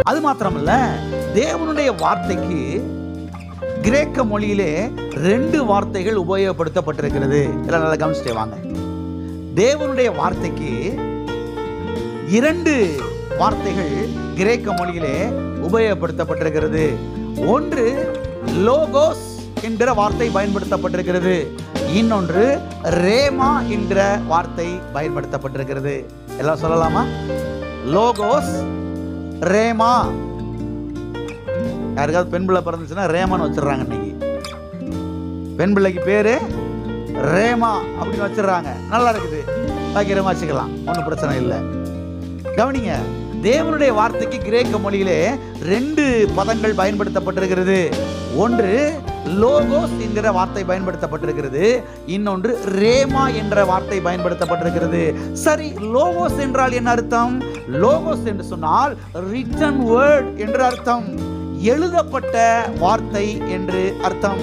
அது மாத்திரமல்ல, தேவனுடைய வார்த்தைக்கு கிரேக்க மொழியிலே 2 வார்த்தைகள் உபயோகப்படுத்தப்பட்டிருக்கிறது. எல்லாம் நல்லா கவனிச்சுட்டே வாங்க. தேவனுடைய வார்த்தைக்கு 2 வார்த்தைகள் கிரேக்க மொழியிலே உபயோகப்படுத்தப்பட்டிருக்கிறது. ஒன்று லோகோஸ் என்கிற வார்த்தை பயன்படுத்தப்பட்டிருக்கிறது. இன்னொன்று ரேமா என்கிற வார்த்தை பயன்படுத்தப்பட்டிருக்கிறது. எல்லாம் சொல்லலாமா? Logos, rhema. யாருக்காவது பெண் பிள்ளை பிறந்துச்சுன்னா ரேமான்னு வச்சிடறாங்க. இன்னைக்கு பெண் பிள்ளைக்கு பேரு ரேமா அப்படின்னு வச்சிடறாங்க. நல்லா இருக்குது, பாக்கிரமா வச்சுக்கலாம், ஒன்றும் பிரச்சனை இல்லை. கவனிங்க, தேவனுடைய வார்த்தைக்கு கிரேக்க மொழியிலே 2 பதங்கள் பயன்படுத்தப்பட்டிருக்கிறது. ஒன்று லோகோஸ் என்கிற வார்த்தை பயன்படுத்தப்பட்டிருக்கிறது. இன்னொன்று ரேமா என்ற வார்த்தை பயன்படுத்தப்பட்டிருக்கிறது. சரி, லோகோஸ் என்றால் என்ன அர்த்தம்? லோகோஸ் என்று சொன்னால் ரிட்டன் வேர்ட் என்று அர்த்தம், எழுதப்பட்ட வார்த்தை என்று அர்த்தம்.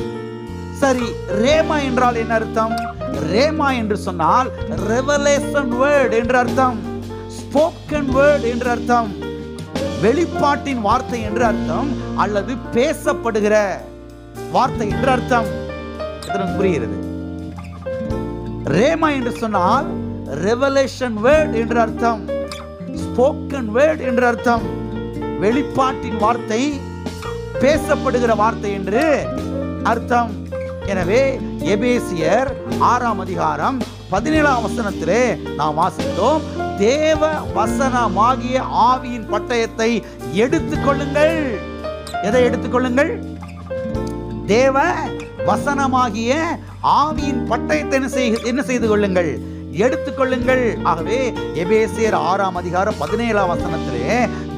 சரி, ரேமா என்றால் என்ன அர்த்தம்? ரேமா என்று சொன்னால் ரெவலேஷன் வேர்ட் என்று அர்த்தம், ஸ்போக்கன் வேர்ட் என்று அர்த்தம், வெளிப்பாட்டின் வார்த்தை என்று அர்த்தம், அல்லது பேசப்படுகிற வார்த்தை என்று அர்த்தம். புரிகிறது? ரேமா என்று சொன்னால் ரெவலேஷன் வேர்ட் என்று அர்த்தம், ஸ்போக்கன் வேர்ட் என்று அர்த்தம், வெளிப்பாட்டின் வார்த்தை, பேசப்படுகிற வார்த்தை என்று அர்த்தம். எனவே எபேசியர் 6ஆம் அதிகாரம் 17ஆம் வசனத்திலே நாம் வாசித்தோம், தேவ வசனமாகிய ஆவியின் பட்டயத்தை எடுத்துக்கொள்ளுங்கள். எதை எடுத்துக்கொள்ளுங்கள்? தேவ வசனமாகிய ஆவியின் பட்டயத்தை என்ன செய்து கொள்ளுங்கள்? எடுத்துக்கொள்ளுங்கள். ஆகவே எபேசியர் 6ஆம் அதிகாரம் 17ஆம் வசனத்திலே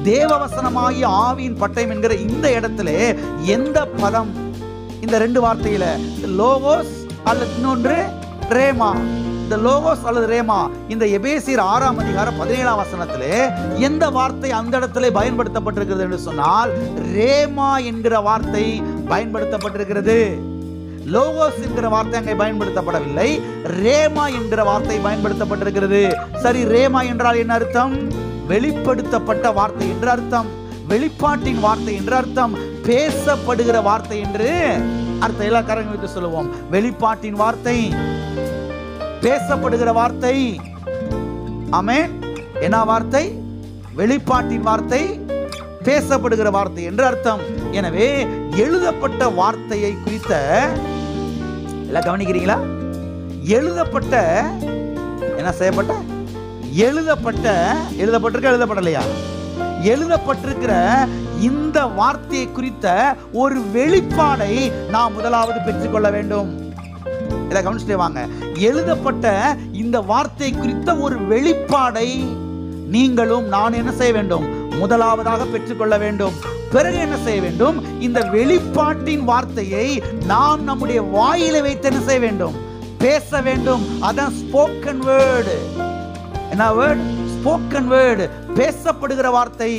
தேவ வசனமாகிய ஆவியின் பட்டயம் என்கிற இந்த இடத்திலே எந்த பதம்? இந்த 2 வார்த்தையில லோகோஸ் அல்லது இன்னொன்று ரேமா. இந்த லோகோஸ் அல்லது ரேமா இந்த எபேசியர் 6ஆம் அதிகாரம் 17ஆம் வசனத்திலே எந்த வார்த்தை அந்த இடத்திலே பயன்படுத்தப்பட்டிருக்கிறது என்று சொன்னால் ரேமா என்கிற வார்த்தை பயன்படுத்தப்பட்டிருக்கிறது. லோகோஸ் என்கிற வார்த்தை அங்கே பயன்படுத்தப்படவில்லை, ரேமா என்கிற வார்த்தை பயன்படுத்தப்பட்டிருக்கிறது. சரி, ரேமா என்றால் என்ன அர்த்தம்? வெளிப்படுத்தப்பட்ட வார்த்தை என்று அர்த்தம், வெளிப்பாட்டின் வார்த்தை என்று அர்த்தம், பேசப்படுகிற வார்த்தை என்று அர்த்தம். எல்லா காரங்களும் வைத்து சொல்லுவோம், வெளிப்பாட்டின் வார்த்தை, பேசப்படுகிற வார்த்தை. ஆமென். என்ன வார்த்தை? வெளிப்பாட்டின் வார்த்தை, பேசப்படுகிற வார்த்தை என்று அர்த்தம். எனவே எழுதப்பட்ட வார்த்தையை குறித்த எல்லாம் கவனிக்கிறீங்களா? எழுதப்பட்ட என்ன செய்யப்பட்ட? எழுதப்பட்டிருக்கலையா? எழுதப்பட்டிருக்கிற இந்த வார்த்தையை குறித்த ஒரு வெளிப்பாடை நாம் முதலாவது பெற்றுக்கொள்ள வேண்டும். இதை கவனிச்சுட்டே வாங்க. எழுதப்பட்ட இந்த வார்த்தை குறித்த ஒரு வெளிப்பாடை நீங்களும் நான் என்ன செய்ய வேண்டும்? முதலாவதாக பெற்றுக்கொள்ள வேண்டும். பிறகு என்ன செய்ய வேண்டும்? இந்த வெளிப்பாட்டின் வார்த்தையை நாம் நம்முடைய வாயில வைத்து என்ன செய்ய வேண்டும்? பேச வேண்டும். அதான் ஸ்போக்கன் வேர்டு. என்ன வேர்ட்? ஸ்போக்கன் வேர்டு, பேசப்படுகிற வார்த்தை,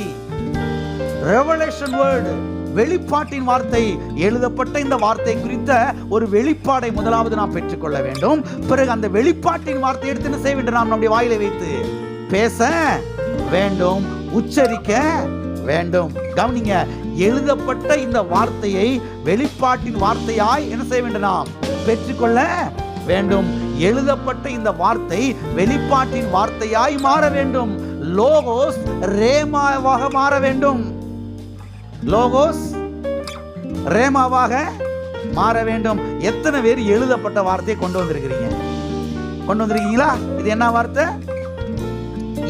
ரெவலேஷன் வேர்டு, வெளிப்பாட்டின் வார்த்தை. எழுதப்பட்ட இந்த வார்த்தை குறித்த ஒரு வெளிப்பாடை முதலாவது நாம் பெற்றுக்கொள்ள வேண்டும். பிறகு அந்த வெளிப்பாட்டின் வார்த்தை எடுத்து என்ன செய்ய வேண்டும்? நாம் நம்முடைய வாயிலை வைத்து பேச வேண்டும், உச்சரிக்க வேண்டும். கவனிங்க, எழுதப்பட்ட இந்த வார்த்தையை வெளிப்பாட்டின் வார்த்தையாய் என்ன செய்ய வேண்டும்? நாம் பெற்றுக்கொள்ள வேண்டும். எழுதப்பட்ட இந்த வார்த்தை வெளிப்பாட்டின் வார்த்தையாய் மாற வேண்டும். லோகோஸ் ரேமாவாக மாற வேண்டும். லோகோஸ் ரேமாவாக மாற வேண்டும். எத்தனை பேர் எழுதப்பட்ட வார்த்தையை கொண்டு வந்திருக்கிறீங்க? கொண்டு வந்திருக்கீங்களா? இது என்ன வார்த்தை?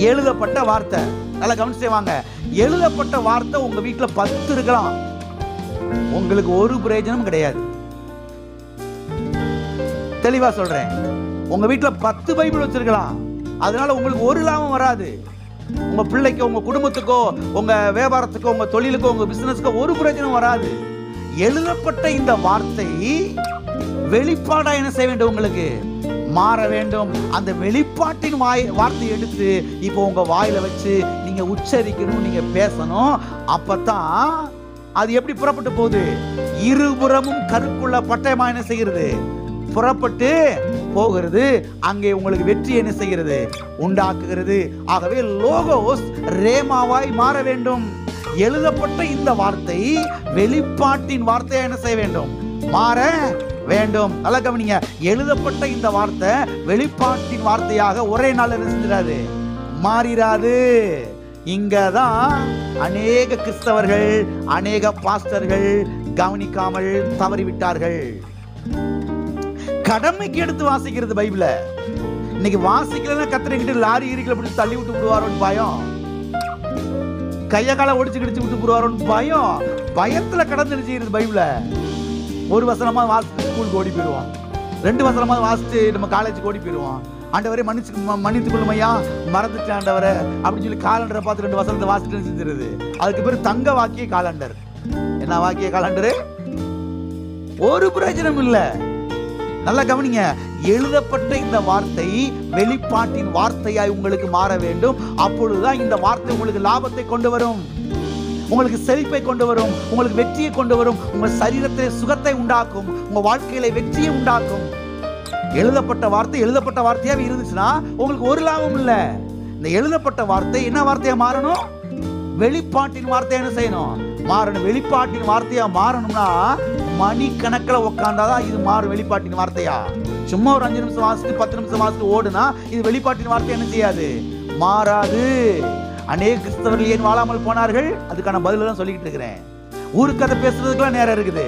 எழுதப்பட்ட வார்த்தை. நல்லா கவனிச்சு வாங்க. எழுதப்பட்ட வார்த்தை உங்க வீட்டுல 10 இருக்கலாம், உங்களுக்கு ஒரு பிரயோஜனம் கிடையாது. தெளிவா சொல்றேன். உங்க வீட்டுல 10 பைபிள் வச்சிருக்கலாம், அதனால உங்களுக்கு ஒரு லாபம் வராது. உங்க பிள்ளைக்கோ, உங்க குடும்பத்துக்கோ, உங்க வியாபாரத்துக்கோ, உங்க தொழிலுக்கோ, உங்க பிசினஸ்க்கோ ஒரு பிரயோஜனம் வராது. எழுதப்பட்ட இந்த வார்த்தை வெளிப்பாடா என்ன செய்ய வேண்டும்? உங்களுக்கு மாற வேண்டும். அந்த வெளிப்பாட்டின் வார்த்தை எடுத்து இப்போ உங்க வாயில வச்சு நீங்க உச்சரிக்கணும், நீங்க பேசணும். அப்பதான் அது எப்படி புறப்பட்டு போகுது? இருபுறமும் கருக்குள்ள பட்டயமா என்ன செய்கிறது? புறப்பட்டு போகிறது. அங்கே உங்களுக்கு வெற்றி என்ன செய்கிறது? உண்டாக்குகிறது. ஆகவே லோகோஸ் ரேமாவாய் மாற வேண்டும். எழுதப்பட்ட இந்த வார்த்தை வெளிப்பாட்டின் வார்த்தையா என்ன செய்ய வேண்டும்? மாற வேண்டும். நல்லா கவனிங்க, எழுதப்பட்ட இந்த வார்த்தை வெளிப்பாட்டின் வார்த்தையாக ஒரே நாள் என்ன செஞ்சிடாது? மாறிராது. இங்கதான் அநேக கிறிஸ்தவர்கள், அநேக பாஸ்டர்கள் கவனிக்காமல் தவறிவிட்டார்கள். கடமைக்கு எடுத்து வாசிக்கிறது பைபிள. இன்னைக்கு வாசிக்கலன்னா கத்திரிக்கிட்டு லாரி இருக்கில பிடிச்சி தள்ளி விட்டு விடுவாரோன்னு பயம், கைய காலை ஒடிச்சு கிடிச்சு விட்டு போடுவாரோன்னு பயம். பயத்துல கடந்து செய்யறது பைபிள. ஒரு வசனமா வாசிச்சு ஸ்கூலுக்கு ஓடி போயிடுவான், 2 வசனமா வாசிச்சு நம்ம காலேஜுக்கு ஓடி போயிடுவான். ஆண்டவரே மன்னித்துக் கொள்ளுமையா, மறந்துட்டேன் ஆண்டவரே அப்படின்னு சொல்லி காலண்டரை பார்த்து 2 வசனத்தை வாசிட்டு செஞ்சிருது. அதுக்கு பேர் தங்க வாக்கிய காலண்டர். என்ன வாக்கிய காலண்டரு? ஒரு பிரயோஜனம் இல்ல. நல்லா கவனிங்க, எழுதப்பட்ட இந்த வார்த்தை வெளிப்பாட்டின் வார்த்தையாய் உங்களுக்கு மாற வேண்டும். அப்பொழுதுதான் இந்த வார்த்தை உங்களுக்கு லாபத்தை கொண்டு வரும், உங்களுக்கு செழிப்பை கொண்டு வரும், உங்களுக்கு வெற்றியை கொண்டு வரும், உங்க சரீரத்தை சுகத்தை உண்டாக்கும், உங்க வாழ்க்கையில வெற்றியை உண்டாக்கும். எழுதப்பட்ட வார்த்தை எழுதப்பட்ட வார்த்தையா இருந்துச்சுன்னா உங்களுக்கு ஒரு லாபம் இல்ல. இந்த எழுதப்பட்ட வார்த்தை என்ன வார்த்தையா மாறணும்? வெளிப்பாட்டின் வார்த்தையா என்ன செய்யணும்? மாறணும். வெளிப்பாட்டின் வார்த்தையா மாறணும்னா மணிக்கணக்கில் உட்கார்ந்தாதான் இது மாறும். வெளிப்பாட்டின் வார்த்தையா சும்மா ஒரு 5 நிமிஷம் வாசிட்டு 10 நிமிஷம் வாசிட்டு ஓடுனா இது வெளிப்பாட்டின் வார்த்தை என்ன செய்யாது? மாறாது. அநேக கிறிஸ்தவர்கள் ஏன் வாழாமல் போனார்கள்? அதுக்கான பதில தான் சொல்லிக்கிட்டு இருக்கிறேன். ஊருக்கு கதை பேசுறதுக்கெல்லாம் நேரம் இருக்குது,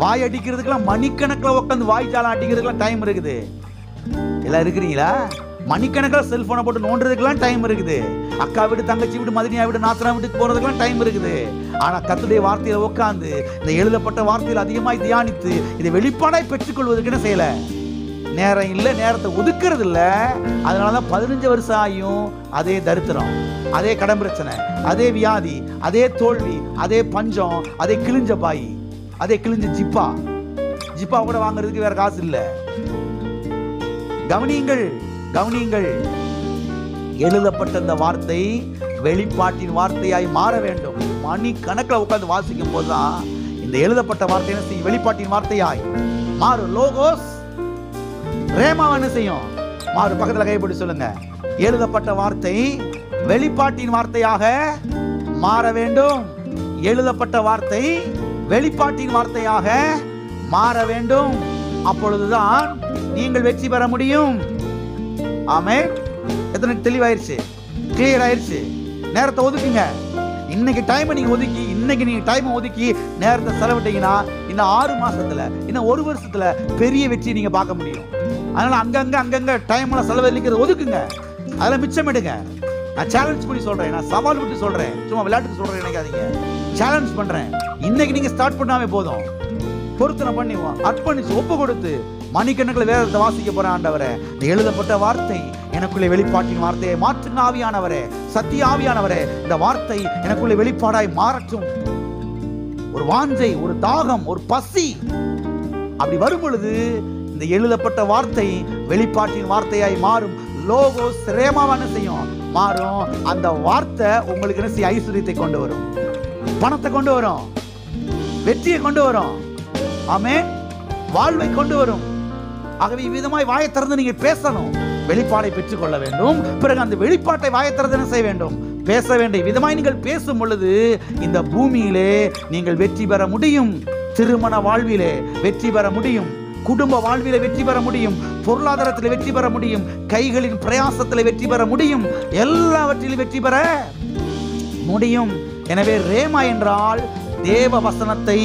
வாய் அடிக்கிறதுக்கெல்லாம் மணிக்கணக்கில் உட்காந்து வாய் ஜாலம் அடிக்கிறதுக்கெல்லாம் டைம் இருக்குது. எல்லாம் இருக்கிறீங்களா? மணிக்கணக்கில் செல்போனை போட்டு நோண்டுறதுக்கெல்லாம் டைம் இருக்குது. அக்கா வீடு, தங்கச்சி வீடு, மதினியா வீடு, நாத்தனா வீட்டுக்கு போறதுக்கெல்லாம் டைம் இருக்குது. ஆனா கர்த்தருடைய வார்த்தையில உட்கார்ந்து இந்த எழுதப்பட்ட வார்த்தையில் அதிகமாய் தியானித்து இதை வெளிப்பாடாய் பெற்றுக்கொள்வதற்கு என்ன செய்யல? நேரம் இல்லை, நேரத்தை ஒதுக்குறது இல்லை. அதனாலதான் 15 வருஷம் ஆகியும் அதே தரித்திரம், அதே கடன் பிரச்சனை, அதே வியாதி, அதே தோல்வி, அதே பஞ்சம், அதே கிழிஞ்ச பாய், அதே கிழிஞ்ச ஜிப்பா கூட வாங்குறதுக்கு வேற காசு இல்லை. கவனியுங்கள், கவனியுங்கள். எழுதப்பட்ட இந்த வார்த்தை வெளிப்பாட்டின் வார்த்தையாய் மாற வேண்டும். மணி கணக்கில் உட்கார்ந்து வாசிக்கும் போதுதான் இந்த எழுதப்பட்ட வார்த்தை என்ன செய்யும்? வெளிப்பாட்டின் வார்த்தையாய் மாறும். லோகோஸ் ரேமா என்ன செய்யும்? மாறும். பக்கத்துல கைப்படி சொல்லுங்க. எழுதப்பட்ட வார்த்தை வெளிப்பாட்டின் வார்த்தையாக மாற வேண்டும். எழுதப்பட்ட வார்த்தை வெளிப்பாட்டின் வார்த்தையாக மாற வேண்டும். அப்பொழுதுதான் நீங்கள் வெற்றி பெற முடியும். ஆமென். எத்தனை தெளிவாயிருச்சு? கிளியர் ஆயிருச்சு? நேரத்தை ஒதுக்குங்க. இன்னைக்கு டைமை நீங்க ஒதுக்கி, இன்னைக்கு நீங்க டைமை ஒதுக்கி நேரத்தை செலவிட்டீங்கன்னா இன்னும் 6 மாசத்துல, இன்னும் 1 வருஷத்துல பெரிய வெற்றி நீங்க பார்க்க முடியும். அதனால அங்கங்க டைம்ல செலவழிக்கிறது ஒதுக்குங்க, அதெல்லாம் மிச்சம் எடுங்க. நான் சேலஞ்ச் பண்ணி சொல்றேன், நான் சவால் விட்டு சொல்றேன், சும்மா விளையாட்டுக்கு சொல்றேன் நினைக்காதீங்க. சேலஞ்ச் பண்றேன். இன்னைக்கு நீங்க ஸ்டார்ட் பண்ணாமே போதும், பொருத்தனை பண்ணி அர்ப்பணிச்சு ஒப்பு கொடுத்து மணிக்கணக்கில் வேதத்தை வாசிக்க போற ஆண்டவரே, இந்த எழுதப்பட்ட வார்த்தை எனக்குள்ளே வெளிப்பாட்டின் வார்த்தையை மாற்றுங்க ஆவியானவரே, சத்திய ஆவியானவரே. இந்த வார்த்தை எனக்குள்ளே வெளிப்பாடாய் மாறட்டும். ஒரு வாஞ்சை, ஒரு தாகம், ஒரு பசி அப்படி வரும் பொழுது இந்த எழுதப்பட்ட வார்த்தை வெளிப்பாட்டின் வார்த்தையாய் மாறும். லோகோஸ் ரேமாவான செய்யும், மாறும். அந்த வார்த்தை உங்களுக்கு என்ன செய்ய? ஐஸ்வர்யத்தை கொண்டு வரும், பணத்தை கொண்டு வரும், வெற்றியை கொண்டு வரும். ஆமென். வாழ்வை கொண்டு வரும். ஆகவே இவ்விதமாய் வாயை திறந்து நீங்க பேசணும், வெளிப்பாடை பெற்றுக்கொள்ள வேண்டும். பிறகு அந்த வெளிப்பாட்டை வாயை திறந்து என்ன செய்ய வேண்டும்? பேச வேண்டும். விதமாய் நீங்கள் பேசும் பொழுது இந்த பூமியிலே நீங்கள் வெற்றி பெற முடியும். திருமண வாழ்விலே வெற்றி பெற முடியும், குடும்ப வாழ்விலே வெற்றி பெற முடியும், பொருளாதாரத்தில் வெற்றி பெற முடியும், கைகளின் பிரயாசத்தில் வெற்றி பெற முடியும், எல்லாவற்றிலும் வெற்றி பெற முடியும். எனவே ரேமா என்றால் தேவ வசனத்தை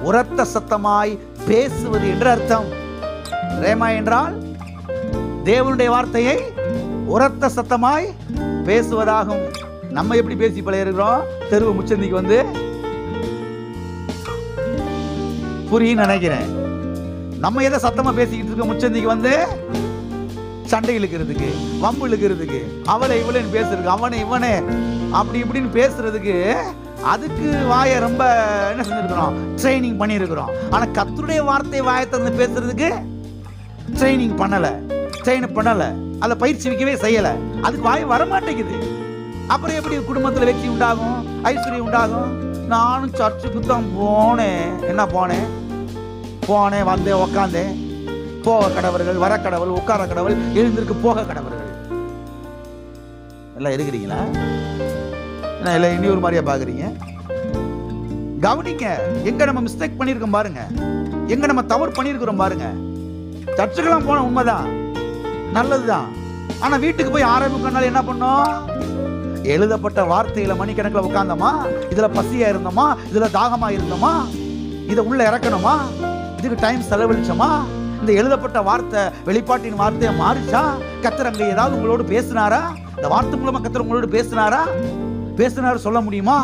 உரத்த சத்தமாய் பேசுவது என்று அர்த்தம். ரேமா என்றால் தேவனுடைய வார்த்தையை உரத்த சத்தமாய் பேசுவதாகும். நம்ம எப்படி பேசி பழகிறோம்? தெருவு முச்சந்திக்கு வந்து புரியும் நினைக்கிறேன். நம்ம எதை சத்தமா பேசிக்கிட்டு இருக்க? முச்சந்திக்கு வந்து சண்டை இழுக்கிறதுக்கு, வம்பு இழுக்கிறதுக்கு, அவளை இவளைன்னு பேசுறதுக்கு, அவனை இவனே அப்படி இப்படின்னு பேசுறதுக்கு, அதுக்கு வாயை ரொம்ப என்ன செஞ்சிருக்கிறோம்? ட்ரைனிங் பண்ணியிருக்கிறோம். ஆனா கர்த்தருடைய வார்த்தை வாயை திறந்து பேசுறதுக்கு ட்ரைனிங் பண்ணல, ட்ரெயின் பண்ணல, அதை பயிற்சி வைக்கவே செய்யல. அதுக்கு வாய் வரமாட்டேங்குது. அப்புறம் எப்படி குடும்பத்தில் வெற்றி உண்டாகும், ஐஸ்வர்யம் உண்டாகும்? நானும் சர்ச்சுக்கு தான் போனேன். என்ன போனேன் வந்தேன், உக்காந்தேன், போக கடவர்கள், வர கடவுள், உட்கார கடவுள், எழுந்திருக்கு போக கடவர்கள். எல்லாம் இருக்கிறீங்களா? எல்லாம் இனி ஒரு மாதிரியா பாக்குறீங்க? கவனிங்க, எங்க நம்ம மிஸ்டேக் பண்ணிருக்கோம் பாருங்க, எங்க நம்ம தவறு பண்ணிருக்கிறோம் பாருங்க. சர்ச்சுக்கெல்லாம் போன உண்மைதான், நல்லதுதான். ஆனா வீட்டுக்கு போய் ஆரம்பிக்கனால என்ன பண்ணோம்? எழுதப்பட்ட வார்த்தையில மணிக்கணக்கில் உட்கார்ந்தோமா? இதுல பசியா இருந்தோமா? இதுல தாகமா இருந்தோமா? இதை உள்ள இறக்கணுமா? இதுக்கு டைம் செலவழிச்சோமா? இந்த எழுதப்பட்ட வார்த்தை வெளிப்பாட்டின் வார்த்தையை மாறிச்சா? கர்த்தர் அங்க ஏதாவது உங்களோடு பேசினாரா? இந்த வார்த்தை மூலமா கர்த்தர் உங்களோடு பேசினாரு சொல்ல முடியுமா?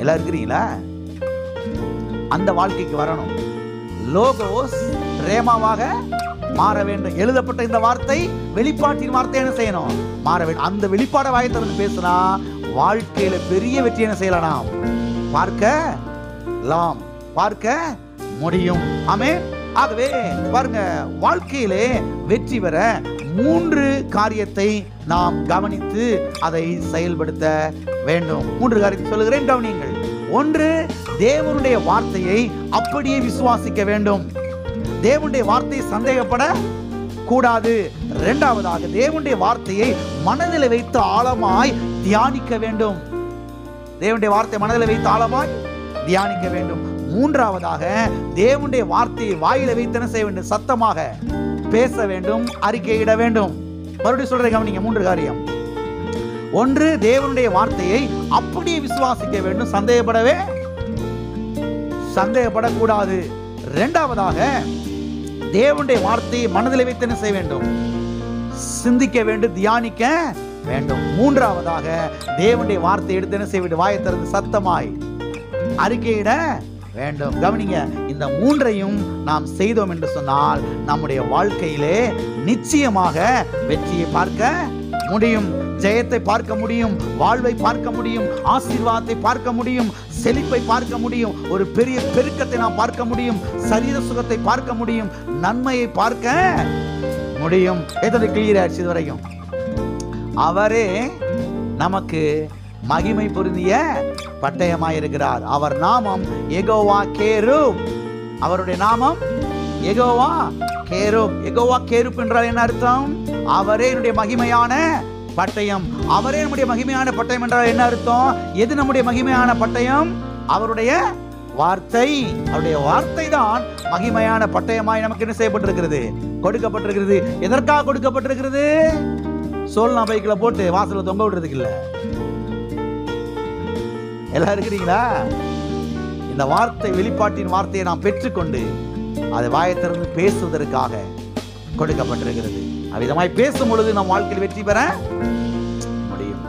எல்லாம் இருக்கிறீங்களா? அந்த வாழ்க்கைக்கு வரணும். லோகோஸ் ரேமாவாக மாற வேண்டும். எழுதப்பட்ட இந்த வார்த்தை வெளிப்பாட்டின் வார்த்தை என்ன செய்யணும்? மாற வேண்டும். அந்த வெளிப்பாட வாயை திறந்து பேசினா வாழ்க்கையில பெரிய வெற்றி என்ன செய்யலாம்? பார்க்க முடியும். ஆமென். ஆகவே பாருங்க, வாழ்க்கையிலே வெற்றி பெற 3 காரியத்தை நாம் கவனித்து அதை செயல்படுத்த வேண்டும். 3 காரியத்தை சொல்லுகிறேன், கவனியுங்கள். 1, தேவனுடைய வார்த்தையை அப்படியே விசுவாசிக்க வேண்டும். தேவனுடைய வார்த்தையை சந்தேகப்பட கூடாது. 2வதாக தேவனுடைய வார்த்தையை மனதில் வைத்து ஆழமாய் தியானிக்க வேண்டும். தேவனுடைய வார்த்தை மனதில் வைத்து ஆழமாய் தியானிக்க வேண்டும். 3வதாக தேவனுடைய வார்த்தையை வாயில வைத்து என்ன செய்ய வேண்டும்? சத்தமாக பேச வேண்டும், அறிக்கையிட வேண்டும். மறுபடியும் சொல்றேன், கவனிங்க. 3 காரியம். 1, தேவனுடைய வார்த்தையை அப்படியே விசுவாசிக்க வேண்டும், சந்தேகப்படக்கூடாது. 2வதாக தேவனுடைய வார்த்தையை மனதில் வைத்து என்ன செய்ய வேண்டும்? சிந்திக்க வேண்டும், தியானிக்க வேண்டும். 3வதாக தேவனுடைய வார்த்தை எடுத்து என்ன செய்ய வேண்டும்? வாயை திறந்து சத்தமாய் அறிக்கையிட வேண்டும். கவனிங்க, இந்த 3ஐயும் நாம் செய்தோம் என்று சொன்னால் நம்முடைய வாழ்க்கையிலே நிச்சயமாக வெற்றியை பார்க்க முடியும், ஜெயத்தை பார்க்க முடியும், வாழ்வை பார்க்க முடியும், ஆசீர்வாதத்தை பார்க்க முடியும், செழிப்பை பார்க்க முடியும், ஒரு பெரிய பெருக்கத்தை நாம் பார்க்க முடியும், சரீர சுகத்தை பார்க்க முடியும், நன்மையை பார்க்க முடியும். எதற்கு கிளியர் ஆயிடுச்சு இதுவரைக்கும்? அவரே நமக்கு மகிமை பொருந்திய பட்டயமாயிருக்கிறார். அவர் நாமம் யெகோவா கேருப். அவருடைய நாமம் யெகோவா கேருப். யெகோவா கேருப் என்றால் என்ன அர்த்தம்? அவரே என்னுடைய மகிமையான பட்டயம். அவரே நம்முடைய மகிமையான பட்டயம் என்றால் என்ன அர்த்தம்? எது நம்முடைய மகிமையான பட்டயம்? அவருடைய வார்த்தை. அவருடைய வார்த்தை தான் மகிமையான பட்டயமாய் நமக்கு என்ன செய்யப்பட்டிருக்கிறது? கொடுக்கப்பட்டிருக்கிறது. எதற்காக கொடுக்கப்பட்டிருக்கிறது? சோல்னா பைக்கில் போட்டு வாசல்ல தொங்க விடுறதுக்கு இல்ல. எல்லாம் இருக்கிறீங்களா? இந்த வார்த்தை, வெளிப்பாட்டின் வார்த்தையை நாம் பெற்றுக்கொண்டு அதை வாயை திறந்து பேசுவதற்காக கொடுக்கப்பட்டிருக்கிறது. அவ்விதமாய் பேசும் பொழுது நம் வாழ்க்கையில் வெற்றி பெற முடியும்.